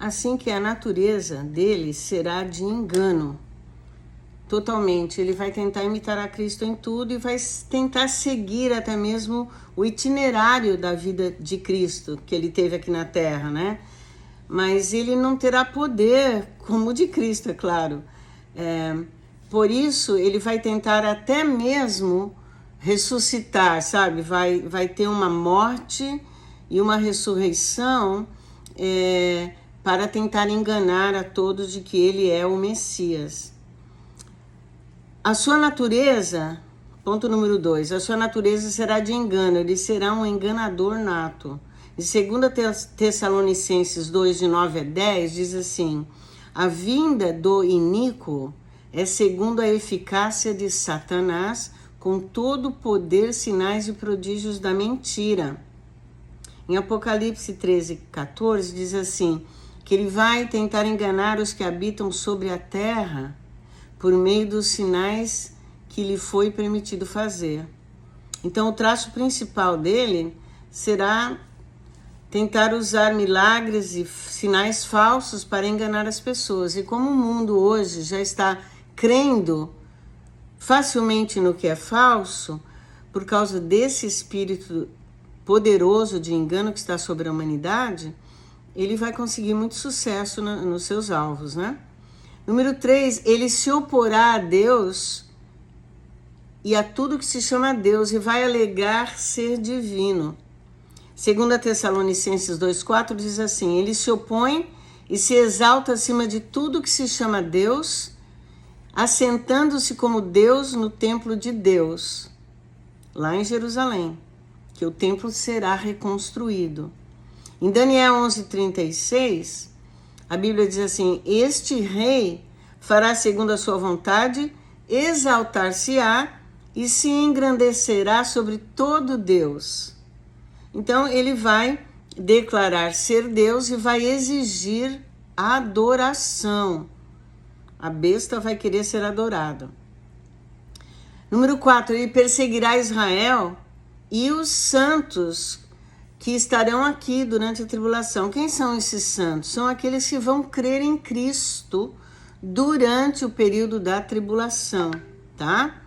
assim que a natureza dele será de engano. Totalmente. Ele vai tentar imitar a Cristo em tudo e vai tentar seguir até mesmo o itinerário da vida de Cristo que ele teve aqui na Terra, né? Mas ele não terá poder como o de Cristo, é claro. Por isso, ele vai tentar até mesmo ressuscitar, sabe? Vai ter uma morte e uma ressurreição para tentar enganar a todos de que ele é o Messias. A sua natureza, ponto número 2, a sua natureza será de engano, ele será um enganador nato. De 2 Tessalonicenses 2, de 9 a 10, diz assim: a vinda do iníquo é segundo a eficácia de Satanás, com todo o poder, sinais e prodígios da mentira. Em Apocalipse 13, 14, diz assim, que ele vai tentar enganar os que habitam sobre a terra por meio dos sinais que lhe foi permitido fazer. Então, o traço principal dele será tentar usar milagres e sinais falsos para enganar as pessoas. E como o mundo hoje já está crendo facilmente no que é falso, por causa desse espírito poderoso de engano que está sobre a humanidade, ele vai conseguir muito sucesso nos seus alvos, né? Número 3, ele se oporá a Deus e a tudo que se chama Deus e vai alegar ser divino. 2 Tessalonicenses 2,4 diz assim, ele se opõe e se exalta acima de tudo que se chama Deus, assentando-se como Deus no templo de Deus, lá em Jerusalém, que o templo será reconstruído. Em Daniel 11:36, a Bíblia diz assim, este rei fará segundo a sua vontade, exaltar-se-á e se engrandecerá sobre todo Deus. Então ele vai declarar ser Deus e vai exigir adoração. A besta vai querer ser adorada. Número 4, ele perseguirá Israel e os santos que estarão aqui durante a tribulação. Quem são esses santos? São aqueles que vão crer em Cristo durante o período da tribulação, tá?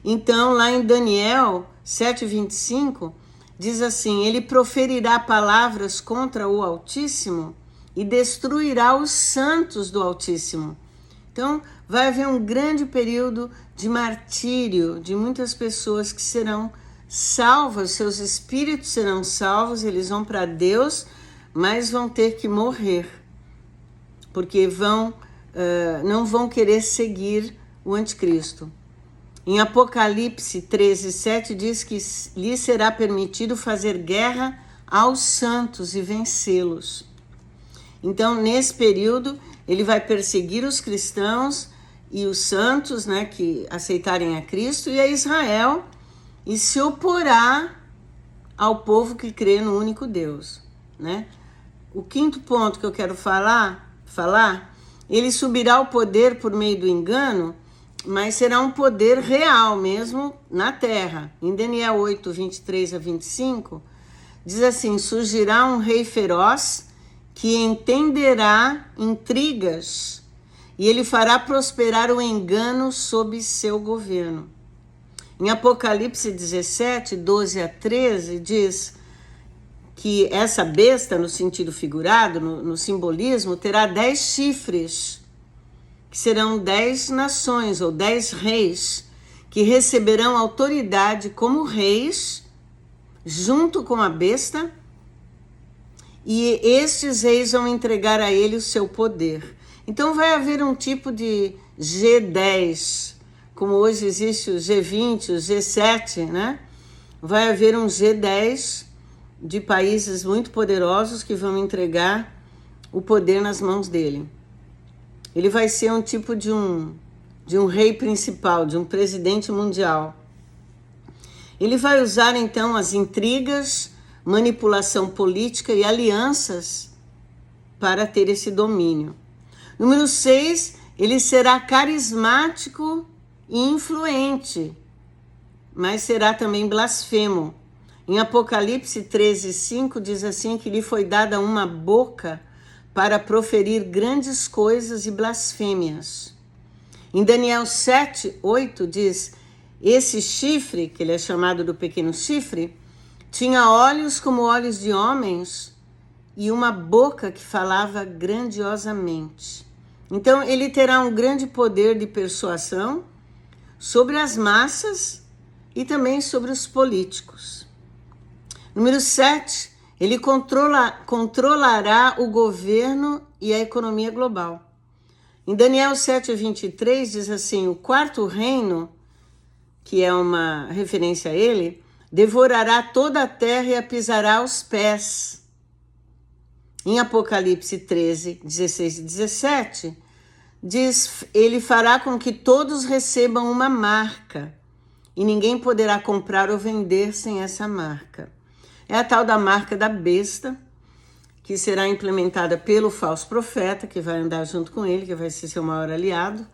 Então, lá em Daniel 7:25, diz assim, ele proferirá palavras contra o Altíssimo e destruirá os santos do Altíssimo. Então, vai haver um grande período de martírio de muitas pessoas que serão salvas, seus espíritos serão salvos, eles vão para Deus, mas vão ter que morrer, porque não vão querer seguir o anticristo. Em Apocalipse 13:7 diz que lhe será permitido fazer guerra aos santos e vencê-los. Então, nesse período, ele vai perseguir os cristãos e os santos, né, que aceitarem a Cristo, e a Israel, e se oporá ao povo que crê no único Deus, né? O quinto ponto que eu quero falar, ele subirá ao poder por meio do engano, mas será um poder real mesmo na terra. Em Daniel 8:23-25, diz assim, surgirá um rei feroz que entenderá intrigas e ele fará prosperar o engano sob seu governo. Em Apocalipse 17:12-13, diz que essa besta, no sentido figurado, no simbolismo, terá 10 chifres, que serão 10 nações ou 10 reis, que receberão autoridade como reis, junto com a besta, e estes reis vão entregar a ele o seu poder. Então vai haver um tipo de G10, como hoje existe o G20, o G7, né? Vai haver um G10 de países muito poderosos que vão entregar o poder nas mãos dele. Ele vai ser um tipo de um rei principal, de um presidente mundial. Ele vai usar então as intrigas, manipulação política e alianças para ter esse domínio. Número 6, ele será carismático e influente, mas será também blasfemo. Em Apocalipse 13:5 diz assim que lhe foi dada uma boca para proferir grandes coisas e blasfêmias. Em Daniel 7:8 diz: esse chifre, que ele é chamado do pequeno chifre, tinha olhos como olhos de homens e uma boca que falava grandiosamente. Então ele terá um grande poder de persuasão sobre as massas e também sobre os políticos. Número 7, ele controlará o governo e a economia global. Em Daniel 7:23 diz assim: o quarto reino, que é uma referência a ele, devorará toda a terra e a pisará aos pés. Em Apocalipse 13:16 e 17, diz: ele fará com que todos recebam uma marca, e ninguém poderá comprar ou vender sem essa marca. É a tal da marca da besta, que será implementada pelo falso profeta, que vai andar junto com ele, que vai ser seu maior aliado.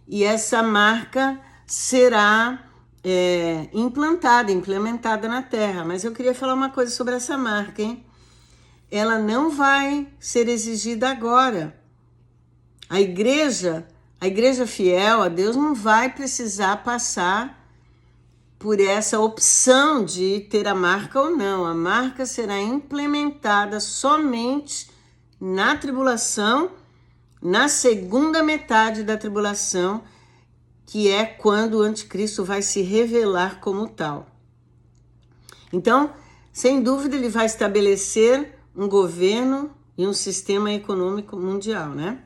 E essa marca será implementada na terra. Mas eu queria falar uma coisa sobre essa marca, hein? Ela não vai ser exigida agora. A igreja fiel a Deus não vai precisar passar por essa opção de ter a marca ou não. A marca será implementada somente na tribulação, na segunda metade da tribulação, que é quando o anticristo vai se revelar como tal. Então, sem dúvida, ele vai estabelecer um governo e um sistema econômico mundial, né?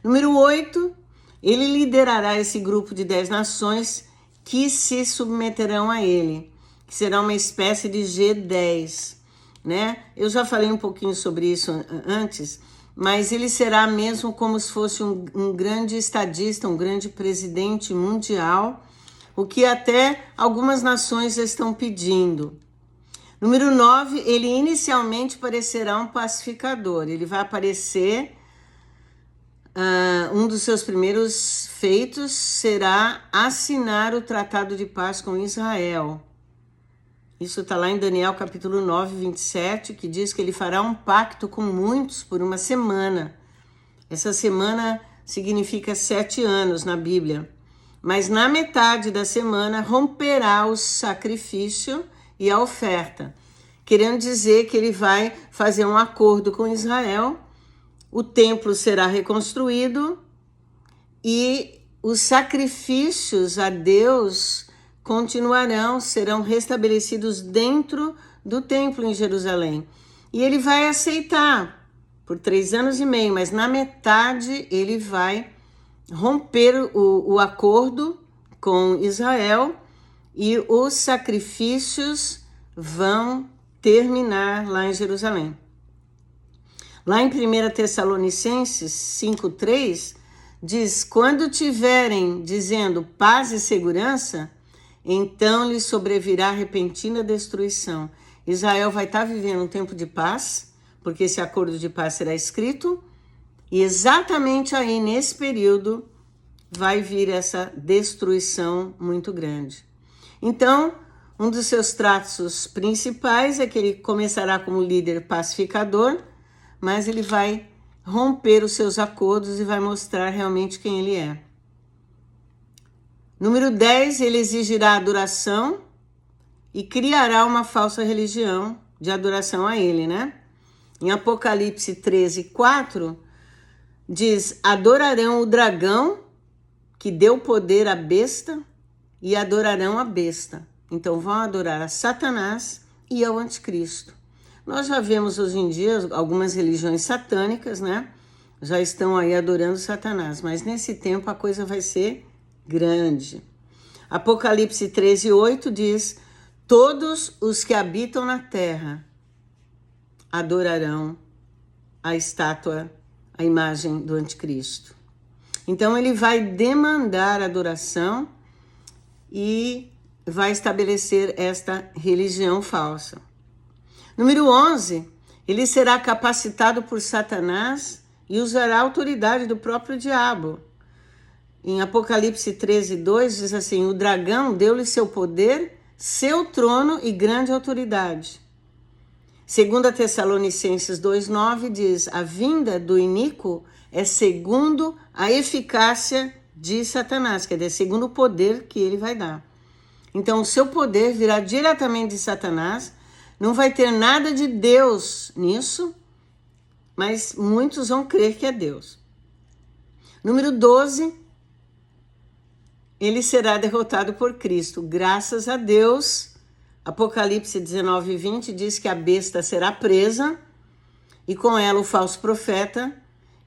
Número 8, ele liderará esse grupo de 10 nações que se submeterão a ele, que será uma espécie de G10, né? Eu já falei um pouquinho sobre isso antes, mas ele será mesmo como se fosse um grande estadista, um grande presidente mundial, o que até algumas nações estão pedindo. Número 9, ele inicialmente parecerá um pacificador. Ele vai aparecer, um dos seus primeiros feitos será assinar o tratado de paz com Israel. Isso está lá em Daniel capítulo 9, 27, que diz que ele fará um pacto com muitos por uma semana. Essa semana significa 7 anos na Bíblia. Mas na metade da semana romperá o sacrifício e a oferta, querendo dizer que ele vai fazer um acordo com Israel, o templo será reconstruído e os sacrifícios a Deus continuarão, serão restabelecidos dentro do templo em Jerusalém. E ele vai aceitar por 3 anos e meio, mas na metade ele vai romper o acordo com Israel e os sacrifícios vão terminar lá em Jerusalém. Lá em 1 Tessalonicenses 5:3 diz: quando tiverem dizendo paz e segurança, então lhes sobrevirá repentina destruição. Israel vai estar vivendo um tempo de paz, porque esse acordo de paz será escrito, e exatamente aí, nesse período, vai vir essa destruição muito grande. Então, um dos seus traços principais é que ele começará como líder pacificador, mas ele vai romper os seus acordos e vai mostrar realmente quem ele é. Número 10, ele exigirá adoração e criará uma falsa religião de adoração a ele, né? Em Apocalipse 13:4, diz: adorarão o dragão que deu poder à besta e adorarão a besta. Então vão adorar a Satanás e ao anticristo. Nós já vemos hoje em dia algumas religiões satânicas, né? Já estão aí adorando Satanás, mas nesse tempo a coisa vai ser grande. Apocalipse 13:8 diz: todos os que habitam na terra adorarão a estátua, a imagem do anticristo. Então ele vai demandar adoração e vai estabelecer esta religião falsa. Número 11, ele será capacitado por Satanás e usará a autoridade do próprio diabo. Em Apocalipse 13:2 diz assim: o dragão deu-lhe seu poder, seu trono e grande autoridade. 2 Tessalonicenses 2,9 diz: a vinda do iníquo é segundo a eficácia de Satanás, quer dizer, segundo o poder que ele vai dar. Então, o seu poder virá diretamente de Satanás, não vai ter nada de Deus nisso, mas muitos vão crer que é Deus. Número 12, ele será derrotado por Cristo. Graças a Deus, Apocalipse 19:20 diz que a besta será presa e com ela o falso profeta,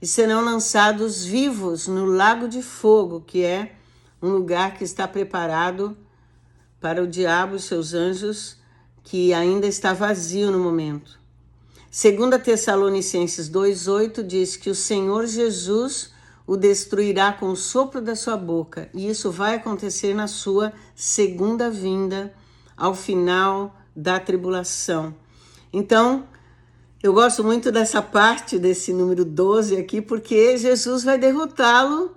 e serão lançados vivos no lago de fogo, que é um lugar que está preparado para o diabo e seus anjos, que ainda está vazio no momento. 2 Tessalonicenses 2,8 diz que o Senhor Jesus o destruirá com o sopro da sua boca, e isso vai acontecer na sua segunda vinda, ao final da tribulação. Então, eu gosto muito dessa parte, desse número 12 aqui, porque Jesus vai derrotá-lo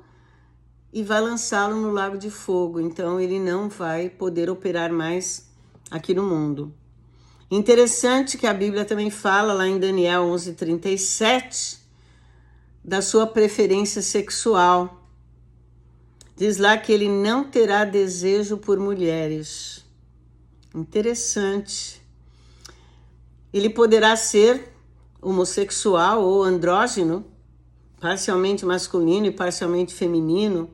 e vai lançá-lo no lago de fogo. Então, ele não vai poder operar mais aqui no mundo. Interessante que a Bíblia também fala, lá em Daniel 11:37, da sua preferência sexual. Diz lá que ele não terá desejo por mulheres. Interessante. Ele poderá ser homossexual ou andrógeno, parcialmente masculino e parcialmente feminino,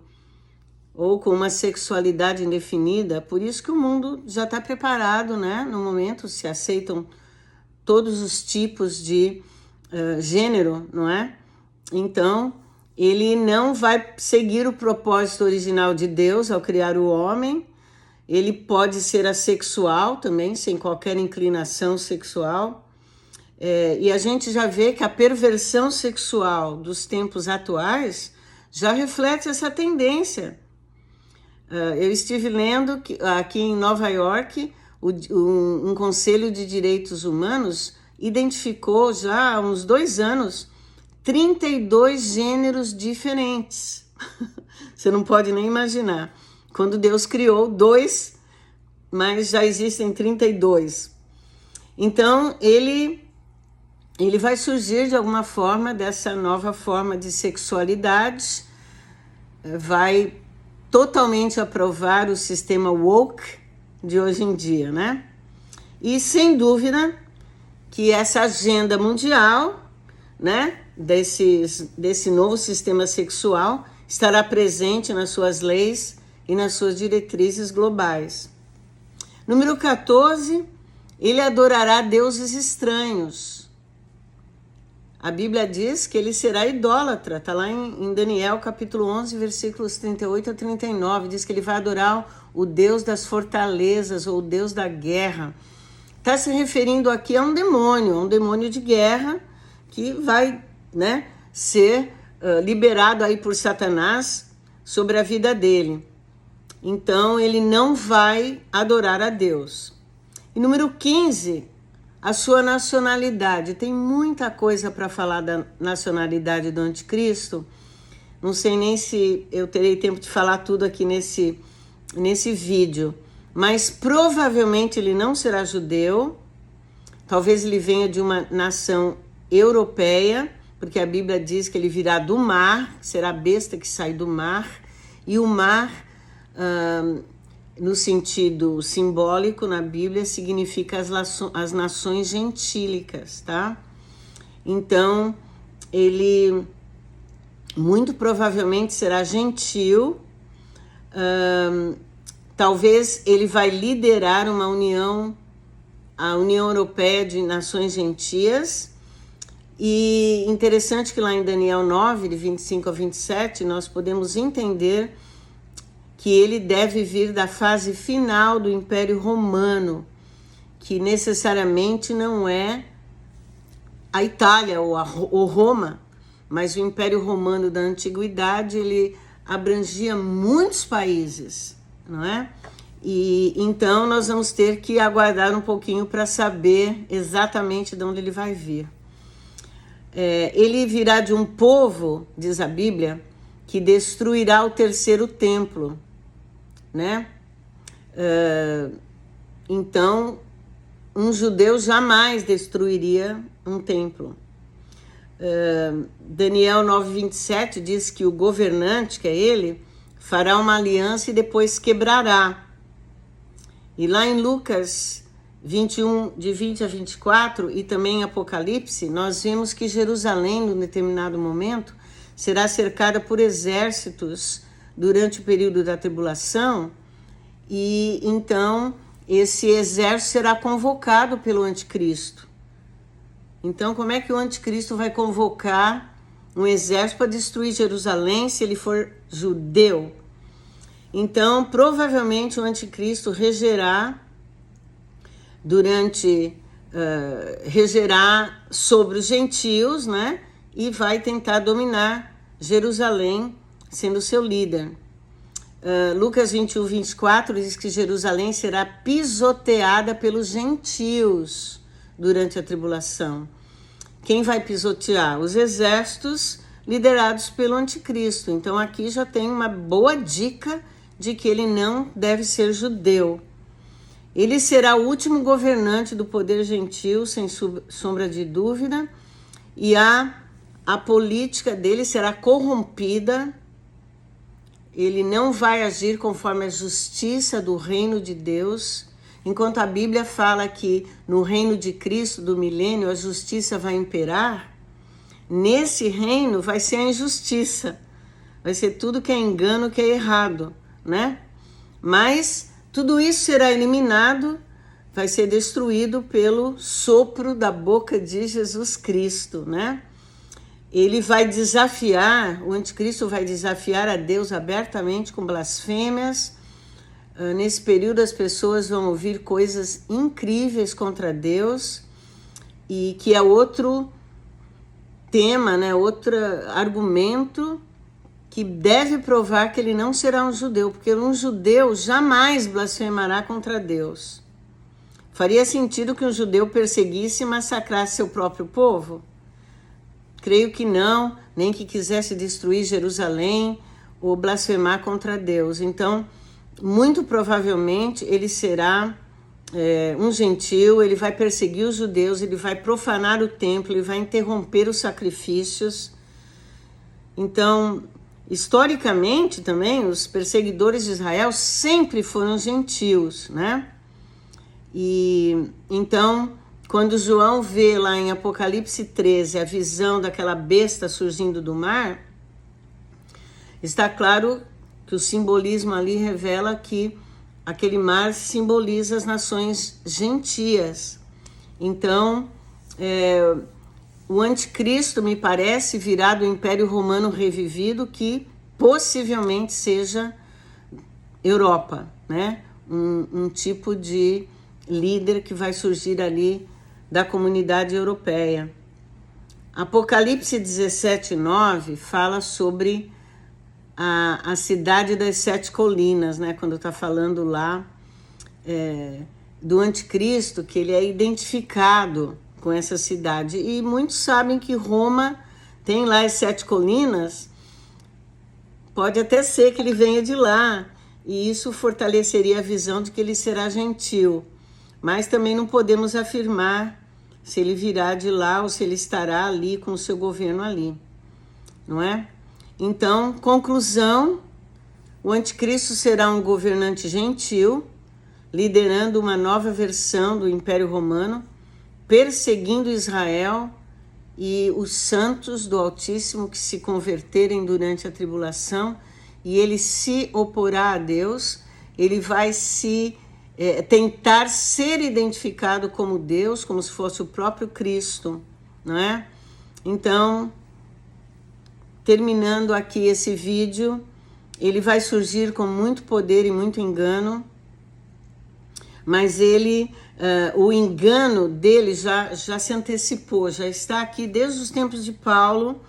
ou com uma sexualidade indefinida. Por isso que o mundo já está preparado, né? No momento se aceitam todos os tipos de gênero, não é? Então, ele não vai seguir o propósito original de Deus ao criar o homem. Ele pode ser assexual também, sem qualquer inclinação sexual. E a gente já vê que a perversão sexual dos tempos atuais já reflete essa tendência. Eu estive lendo que aqui em Nova York, um Conselho de Direitos Humanos identificou já há uns 2 anos 32 gêneros diferentes. Você não pode nem imaginar. Quando Deus criou 2, mas já existem 32. Então, ele vai surgir de alguma forma dessa nova forma de sexualidade, vai totalmente aprovar o sistema woke de hoje em dia, né? E sem dúvida que essa agenda mundial, né, desse novo sistema sexual estará presente nas suas leis e nas suas diretrizes globais. Número 14, ele adorará deuses estranhos. A Bíblia diz que ele será idólatra, está lá em Daniel capítulo 11, versículos 38 a 39, diz que ele vai adorar o Deus das fortalezas ou o Deus da guerra. Está se referindo aqui a um demônio de guerra que vai, né, ser liberado aí por Satanás sobre a vida dele. Então ele não vai adorar a Deus. E número 15, a sua nacionalidade. Tem muita coisa para falar da nacionalidade do anticristo. Não sei nem se eu terei tempo de falar tudo aqui nesse vídeo. Mas provavelmente ele não será judeu. Talvez ele venha de uma nação europeia, porque a Bíblia diz que ele virá do mar, será a besta que sai do mar. E o mar, no sentido simbólico na Bíblia, significa as nações gentílicas, tá? Então, ele muito provavelmente será gentil. Talvez ele vai liderar a União Europeia de Nações Gentias. E interessante que lá em Daniel 9, de 25 a 27, nós podemos entender que ele deve vir da fase final do Império Romano, que necessariamente não é a Itália ou Roma, mas o Império Romano da Antiguidade, ele abrangia muitos países, não é? E então nós vamos ter que aguardar um pouquinho para saber exatamente de onde ele vai vir. Ele virá de um povo, diz a Bíblia, que destruirá o terceiro templo, né? Então, um judeu jamais destruiria um templo. Daniel 9:27 diz que o governante, que é ele, fará uma aliança e depois quebrará. E lá em Lucas 21, de 20 a 24, e também em Apocalipse, nós vimos que Jerusalém, num determinado momento, será cercada por exércitos durante o período da tribulação, e então esse exército será convocado pelo anticristo. Então, como é que o anticristo vai convocar um exército para destruir Jerusalém se ele for judeu? Então, provavelmente o anticristo regerá sobre os gentios, né? E vai tentar dominar Jerusalém, sendo seu líder. Lucas 21, 24 diz que Jerusalém será pisoteada pelos gentios durante a tribulação. Quem vai pisotear? Os exércitos liderados pelo anticristo. Então aqui já tem uma boa dica de que ele não deve ser judeu. Ele será o último governante do poder gentil, sem sombra de dúvida, e a política dele será corrompida. Ele não vai agir conforme a justiça do reino de Deus. Enquanto a Bíblia fala que no reino de Cristo, do milênio, a justiça vai imperar, nesse reino vai ser a injustiça. Vai ser tudo que é engano, que é errado, né? Mas tudo isso será eliminado, vai ser destruído pelo sopro da boca de Jesus Cristo, né? Ele vai desafiar, o anticristo vai desafiar a Deus abertamente com blasfêmias. Nesse período as pessoas vão ouvir coisas incríveis contra Deus, e que é outro tema, né? Outro argumento que deve provar que ele não será um judeu, porque um judeu jamais blasfemará contra Deus. Faria sentido que um judeu perseguisse e massacrasse seu próprio povo? Creio que não, nem que quisesse destruir Jerusalém ou blasfemar contra Deus. Então, muito provavelmente ele será um gentil, ele vai perseguir os judeus, ele vai profanar o templo, ele vai interromper os sacrifícios. Então, historicamente também, os perseguidores de Israel sempre foram gentios, né? E então, quando João vê lá em Apocalipse 13 a visão daquela besta surgindo do mar, está claro que o simbolismo ali revela que aquele mar simboliza as nações gentias. Então, o anticristo, me parece, virá do Império Romano revivido, que possivelmente seja Europa, né? Um tipo de líder que vai surgir ali da comunidade europeia. Apocalipse 17:9 fala sobre a cidade das 7 colinas, né? Quando está falando lá do anticristo, que ele é identificado com essa cidade. E muitos sabem que Roma tem lá as 7 colinas, pode até ser que ele venha de lá, e isso fortaleceria a visão de que ele será gentil. Mas também não podemos afirmar se ele virá de lá ou se ele estará ali com o seu governo ali, não é? Então, conclusão, o anticristo será um governante gentil, liderando uma nova versão do Império Romano, perseguindo Israel e os santos do Altíssimo que se converterem durante a tribulação, e ele se oporá a Deus, ele vai tentar ser identificado como Deus, como se fosse o próprio Cristo, não é? Então, terminando aqui esse vídeo, ele vai surgir com muito poder e muito engano, mas o engano dele já se antecipou, já está aqui desde os tempos de Paulo.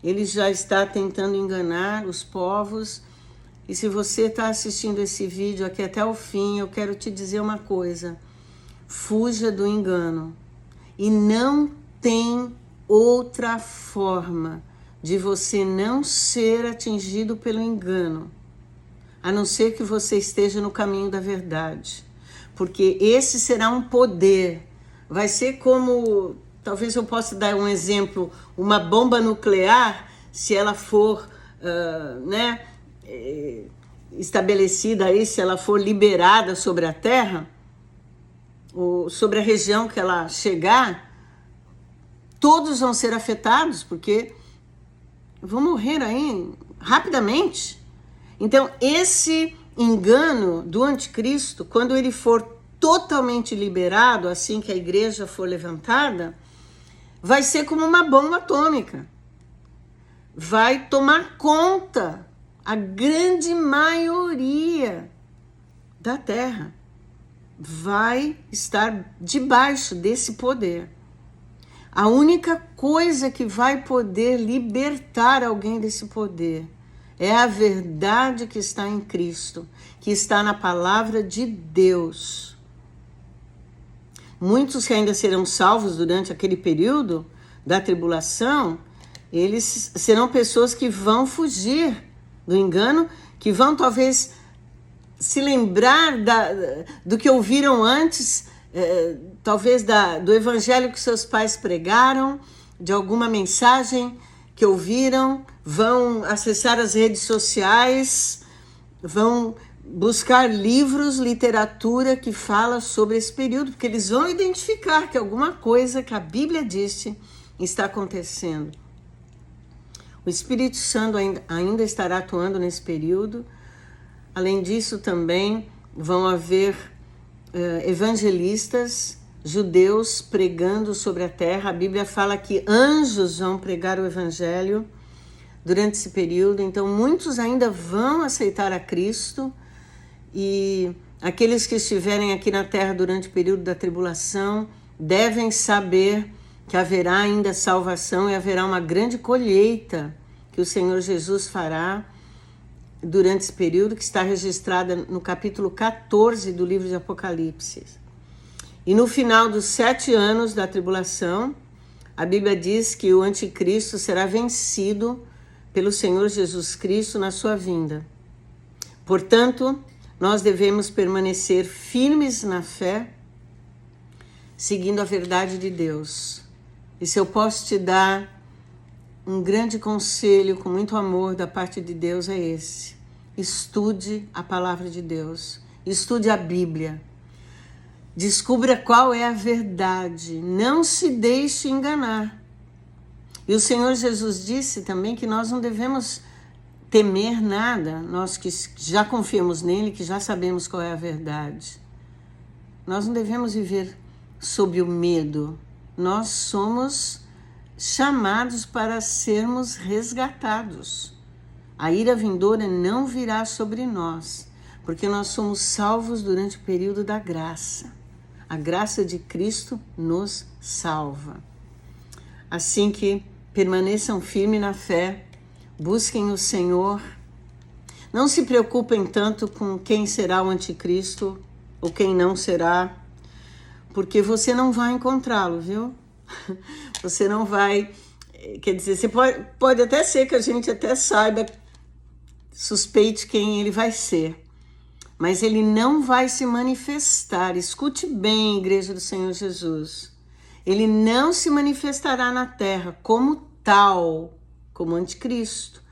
Ele já está tentando enganar os povos. E se você está assistindo esse vídeo aqui até o fim, eu quero te dizer uma coisa: fuja do engano. E não tem outra forma de você não ser atingido pelo engano, a não ser que você esteja no caminho da verdade. Porque esse será um poder vai ser como, talvez eu possa dar um exemplo, uma bomba nuclear, se ela for, estabelecida aí, se ela for liberada sobre a Terra, ou sobre a região que ela chegar, todos vão ser afetados, porque vão morrer aí rapidamente. Então, esse engano do anticristo, quando ele for totalmente liberado, assim que a igreja for levantada, vai ser como uma bomba atômica. Vai tomar conta a grande maioria da Terra. Vai estar debaixo desse poder. A única coisa que vai poder libertar alguém desse poder é a verdade que está em Cristo, que está na palavra de Deus. Muitos que ainda serão salvos durante aquele período da tribulação, eles serão pessoas que vão fugir do engano, que vão talvez se lembrar do que ouviram antes, talvez do evangelho que seus pais pregaram, de alguma mensagem que ouviram, vão acessar as redes sociais, vão buscar livros, literatura que fala sobre esse período, porque eles vão identificar que alguma coisa que a Bíblia disse está acontecendo. O Espírito Santo ainda estará atuando nesse período. Além disso, também vão haver evangelistas judeus pregando sobre a terra. A Bíblia fala que anjos vão pregar o evangelho durante esse período. Então, muitos ainda vão aceitar a Cristo, e aqueles que estiverem aqui na terra durante o período da tribulação devem saber que haverá ainda salvação e haverá uma grande colheita que o Senhor Jesus fará durante esse período, que está registrada no capítulo 14 do livro de Apocalipse. E no final dos 7 anos da tribulação, a Bíblia diz que o anticristo será vencido pelo Senhor Jesus Cristo na sua vinda. Portanto, nós devemos permanecer firmes na fé, seguindo a verdade de Deus. E se eu posso te dar um grande conselho com muito amor da parte de Deus, é esse: estude a palavra de Deus, estude a Bíblia, descubra qual é a verdade, não se deixe enganar. E o Senhor Jesus disse também que nós não devemos temer nada, nós que já confiamos nele, que já sabemos qual é a verdade. Nós não devemos viver sob o medo. Nós somos chamados para sermos resgatados. A ira vindoura não virá sobre nós, porque nós somos salvos durante o período da graça. A graça de Cristo nos salva. Assim que permaneçam firmes na fé, busquem o Senhor. Não se preocupem tanto com quem será o anticristo ou quem não será, porque você não vai encontrá-lo, viu? Você não vai... Quer dizer, você pode até ser que a gente até saiba, suspeite quem ele vai ser, mas ele não vai se manifestar. Escute bem, Igreja do Senhor Jesus. Ele não se manifestará na terra como tal, como anticristo,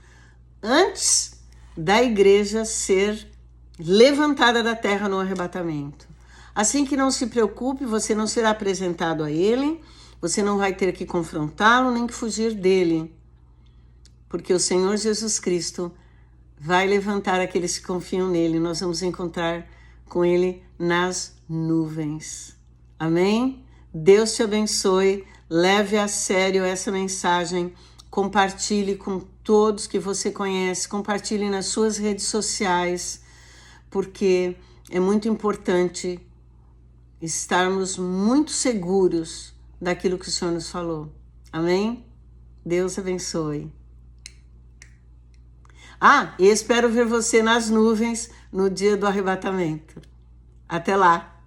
antes da igreja ser levantada da terra no arrebatamento. Assim que não se preocupe, você não será apresentado a ele, você não vai ter que confrontá-lo nem que fugir dele, porque o Senhor Jesus Cristo vai levantar aqueles que confiam nele. Nós vamos encontrar com ele nas nuvens. Amém? Deus te abençoe, leve a sério essa mensagem, compartilhe com todos que você conhece, compartilhe nas suas redes sociais, porque é muito importante estarmos muito seguros daquilo que o Senhor nos falou. Amém? Deus abençoe. E espero ver você nas nuvens no dia do arrebatamento. Até lá!